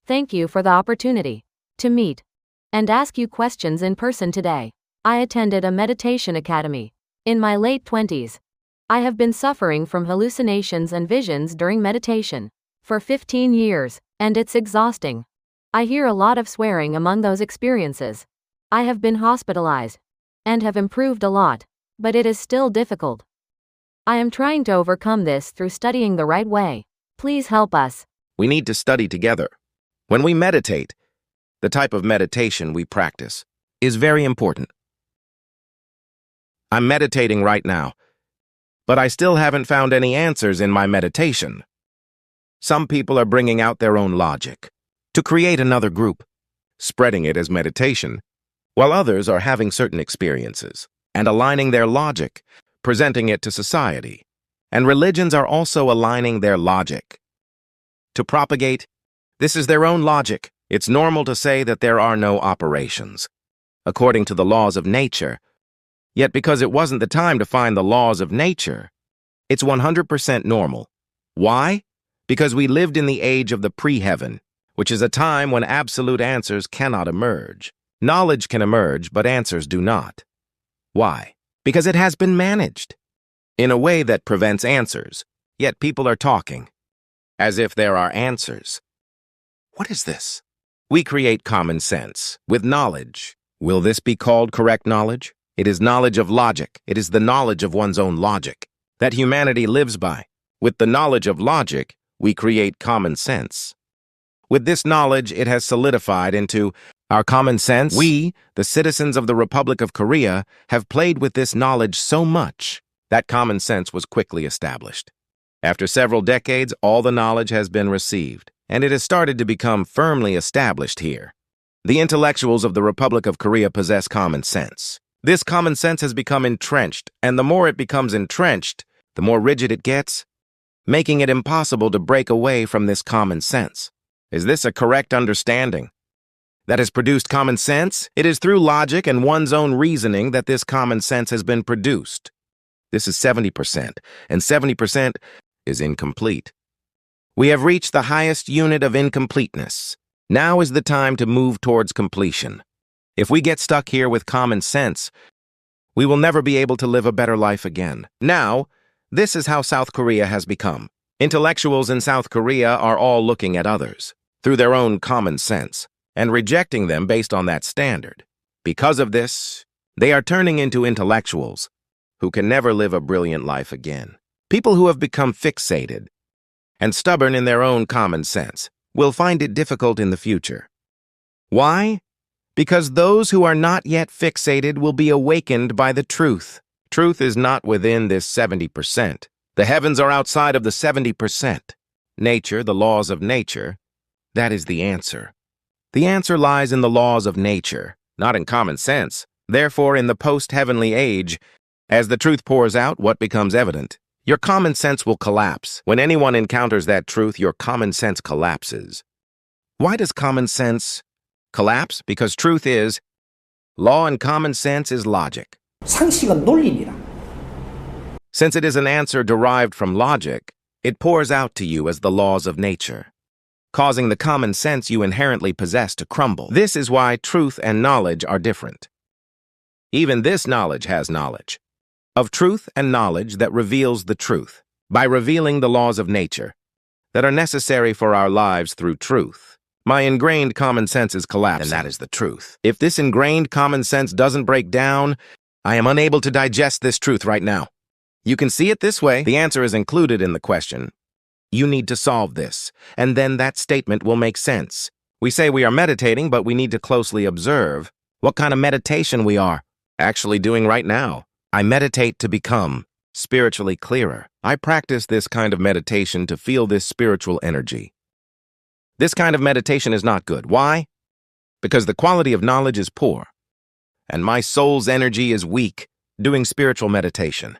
Thank you for the opportunity to meet and ask you questions in person today. I attended a meditation academy in my late 20s. I have been suffering from hallucinations and visions during meditation for 15 years, and it's exhausting. I hear a lot of swearing among those experiences. I have been hospitalized and have improved a lot, but it is still difficult. I am trying to overcome this through studying the right way. Please help us. We need to study together. When we meditate, the type of meditation we practice is very important. I'm meditating right now, but I still haven't found any answers in my meditation. Some people are bringing out their own logic to create another group, spreading it as meditation, while others are having certain experiences and aligning their logic, presenting it to society. And religions are also aligning their logic to propagate. This is their own logic. It's normal to say that there are no operations, according to the laws of nature. Yet because it wasn't the time to find the laws of nature, it's 100% normal. Why? Because we lived in the age of the pre-heaven, which is a time when absolute answers cannot emerge. Knowledge can emerge, but answers do not. Why? Because it has been managed in a way that prevents answers, yet people are talking as if there are answers. What is this? We create common sense with knowledge. Will this be called correct knowledge? It is knowledge of logic. It is the knowledge of one's own logic that humanity lives by. With the knowledge of logic, we create common sense. With this knowledge, it has solidified into our common sense. We, the citizens of the Republic of Korea, have played with this knowledge so much that common sense was quickly established. After several decades, all the knowledge has been received, and it has started to become firmly established here. The intellectuals of the Republic of Korea possess common sense. This common sense has become entrenched, and the more it becomes entrenched, the more rigid it gets, making it impossible to break away from this common sense. Is this a correct understanding that has produced common sense? It is through logic and one's own reasoning that this common sense has been produced. This is 70%, and 70% is incomplete. We have reached the highest unit of incompleteness. Now is the time to move towards completion. If we get stuck here with common sense, we will never be able to live a better life again. Now, this is how South Korea has become. Intellectuals in South Korea are all looking at others through their own common sense and rejecting them based on that standard. Because of this, they are turning into intellectuals who can never live a brilliant life again. People who have become fixated and stubborn in their own common sense will find it difficult in the future. Why? Because those who are not yet fixated will be awakened by the truth. Truth is not within this 70%. The heavens are outside of the 70%. Nature, the laws of nature, that is the answer. The answer lies in the laws of nature, not in common sense. Therefore, in the post-heavenly age, as the truth pours out, what becomes evident? Your common sense will collapse. When anyone encounters that truth, your common sense collapses. Why does common sense collapse? Because truth is law and common sense is logic. 상식은 논리입니다. Since it is an answer derived from logic, it pours out to you as the laws of nature, causing the common sense you inherently possess to crumble. This is why truth and knowledge are different. Even this knowledge has knowledge of truth and knowledge that reveals the truth by revealing the laws of nature that are necessary for our lives through truth. My ingrained common sense is collapsing, and that is the truth. If this ingrained common sense doesn't break down, I am unable to digest this truth right now. You can see it this way. The answer is included in the question. You need to solve this, and then that statement will make sense. We say we are meditating, but we need to closely observe what kind of meditation we are actually doing right now. I meditate to become spiritually clearer. I practice this kind of meditation to feel this spiritual energy. This kind of meditation is not good. Why? Because the quality of knowledge is poor, and my soul's energy is weak. Doing spiritual meditation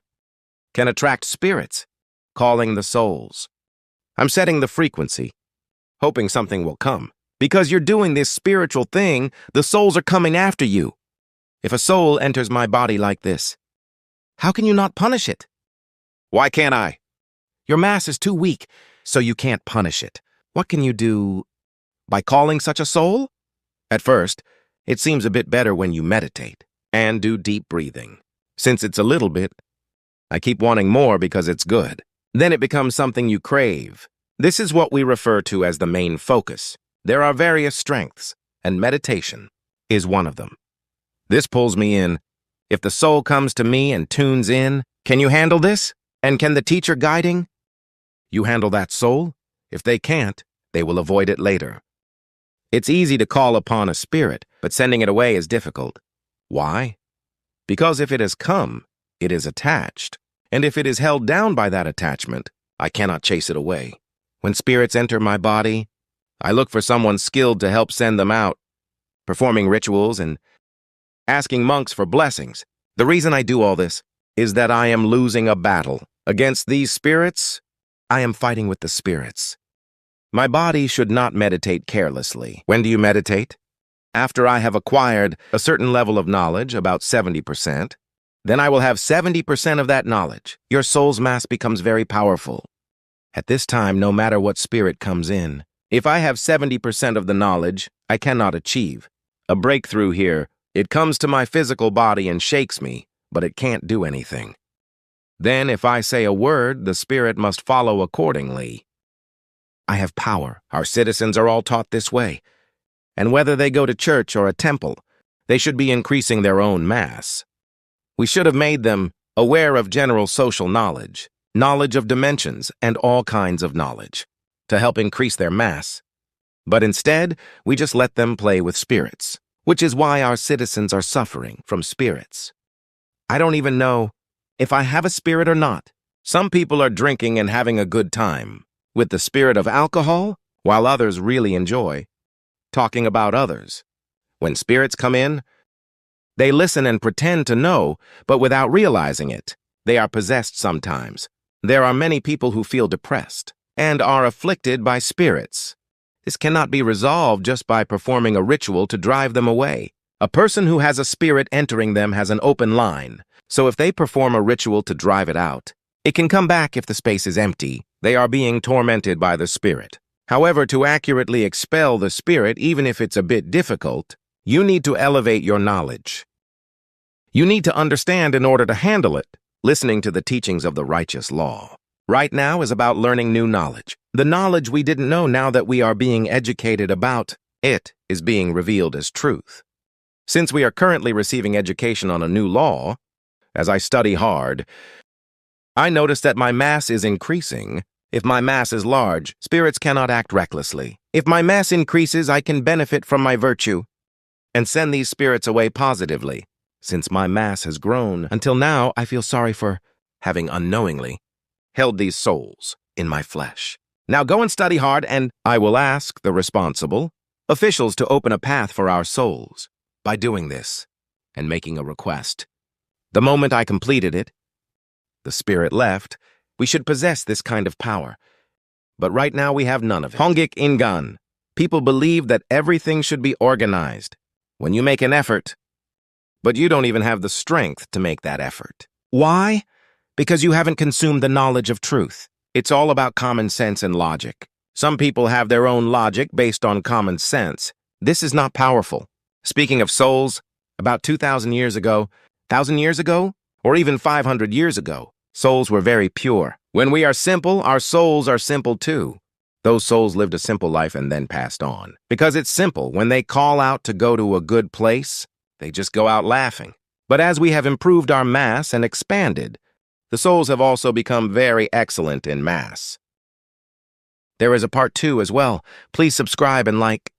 can attract spirits, calling the souls. I'm setting the frequency, hoping something will come. Because you're doing this spiritual thing, the souls are coming after you. If a soul enters my body like this, how can you not punish it? Why can't I? Your mass is too weak, so you can't punish it. What can you do By calling such a soul? At first, it seems a bit better when you meditate and do deep breathing. Since it's a little bit, I keep wanting more because it's good. Then it becomes something you crave. This is what we refer to as the main focus. There are various strengths, and meditation is one of them. This pulls me in. If the soul comes to me and tunes in, can you handle this? And can the teacher guiding you handle that soul? If they can't, they will avoid it later. It's easy to call upon a spirit, but sending it away is difficult. Why? Because if it has come, it is attached. And if it is held down by that attachment, I cannot chase it away. When spirits enter my body, I look for someone skilled to help send them out, performing rituals and asking monks for blessings. The reason I do all this is that I am losing a battle. Against these spirits, I am fighting with the spirits. My body should not meditate carelessly. When do you meditate? After I have acquired a certain level of knowledge, about 70%, then I will have 70% of that knowledge. Your soul's mass becomes very powerful. At this time, no matter what spirit comes in, if I have 70% of the knowledge, I cannot achieve a breakthrough here. It comes to my physical body and shakes me, but it can't do anything. Then, if I say a word, the spirit must follow accordingly. I have power. Our citizens are all taught this way. And whether they go to church or a temple, they should be increasing their own mass. We should have made them aware of general social knowledge, knowledge of dimensions, and all kinds of knowledge, to help increase their mass. But instead, we just let them play with spirits, which is why our citizens are suffering from spirits. I don't even know if I have a spirit or not. Some people are drinking and having a good time with the spirit of alcohol, while others really enjoy talking about others. When spirits come in, they listen and pretend to know, but without realizing it. They are possessed sometimes. There are many people who feel depressed and are afflicted by spirits. This cannot be resolved just by performing a ritual to drive them away. A person who has a spirit entering them has an open line, so if they perform a ritual to drive it out, it can come back if the space is empty. They are being tormented by the spirit. However, to accurately expel the spirit, even if it's a bit difficult, you need to elevate your knowledge. You need to understand in order to handle it, listening to the teachings of the righteous law. Right now is about learning new knowledge. The knowledge we didn't know, now that we are being educated about it, is being revealed as truth. Since we are currently receiving education on a new law, as I study hard, I notice that my mass is increasing. If my mass is large, spirits cannot act recklessly. If my mass increases, I can benefit from my virtue and send these spirits away positively. Since my mass has grown, until now I feel sorry for having unknowingly held these souls in my flesh. Now go and study hard, and I will ask the responsible officials to open a path for our souls. By doing this and making a request, the moment I completed it, the spirit left. We should possess this kind of power. But right now we have none of it. Hongik Ingan. People believe that everything should be organized. When you make an effort, but you don't even have the strength to make that effort. Why? Because you haven't consumed the knowledge of truth. It's all about common sense and logic. Some people have their own logic based on common sense. This is not powerful. Speaking of souls, about 2,000 years ago, 1,000 years ago, or even 500 years ago, souls were very pure. When we are simple, our souls are simple too. Those souls lived a simple life and then passed on. Because it's simple. When they call out to go to a good place, they just go out laughing. But as we have improved our mass and expanded, the souls have also become very excellent in mass. There is a part 2 as well. Please subscribe and like.